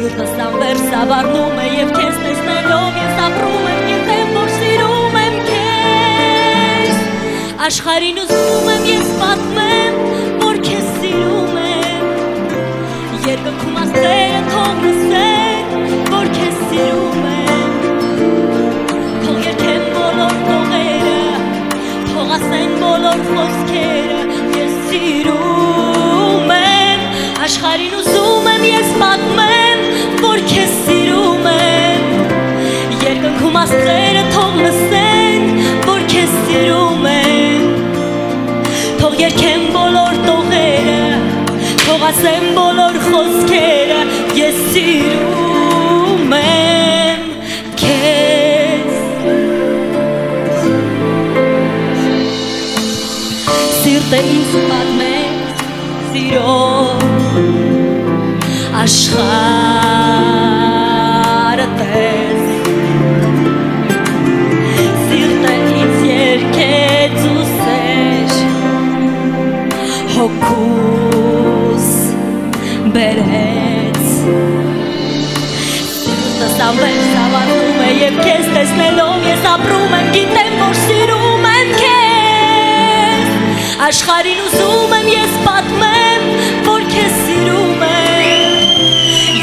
Սիրտս անվեր սավառնում է և քեզ տեսնելով ես ապրում եմ գիտեմ որ սիրում եմ քեզ աշխարհին ուզում եմ ես պատմեմ որ քեզ սիրում եմ երկնքում աստղերը թող լսեն որ քեզ սիրում եմ թող երգեն բոլոր տողերը թող ասեն բոլոր խոսքերը ես սիրում եմ աշխարհին ուզում եմ ես պատմեմ որ քեզ սիրում եմ երկնքում աստղերը թող լսեն որ քեզ սիրում եմ թող երգեն բոլոր տողերը թող ասեն բոլոր խոսքերը ես սիրում եմ քեզ սիրտը ինձ պատմեց սիրո աշխարհը տես սիրտը ինձ երգեց ու սեր հոգուս բերեց սիրտս անվեր սավառնում է և քեզ տեսնելով ես ապրում եմ գիտեմ որ սիրում եմ քեզ աշխարհին ուզում եմ ես պատմեմ որ քեզ սիրում եմ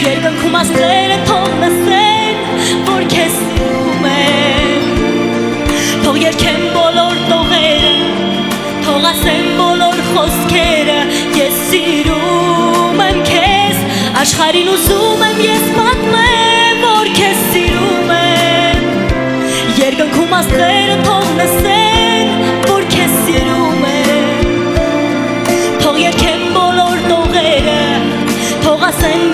երկնքում աստղերը թող լսեն որ քեզ սիրում եմ թող երգեն բոլոր տողերը թող ասեն բոլոր խոսքերը ես սիրում եմ քեզ աշխարհին ուզում եմ ես պատմեմ որ քեզ սիրում եմ երկնքում աստղերը թող լսեն որ քեզ սիրում եմ թող երգեն բոլոր տողերը թող ասեն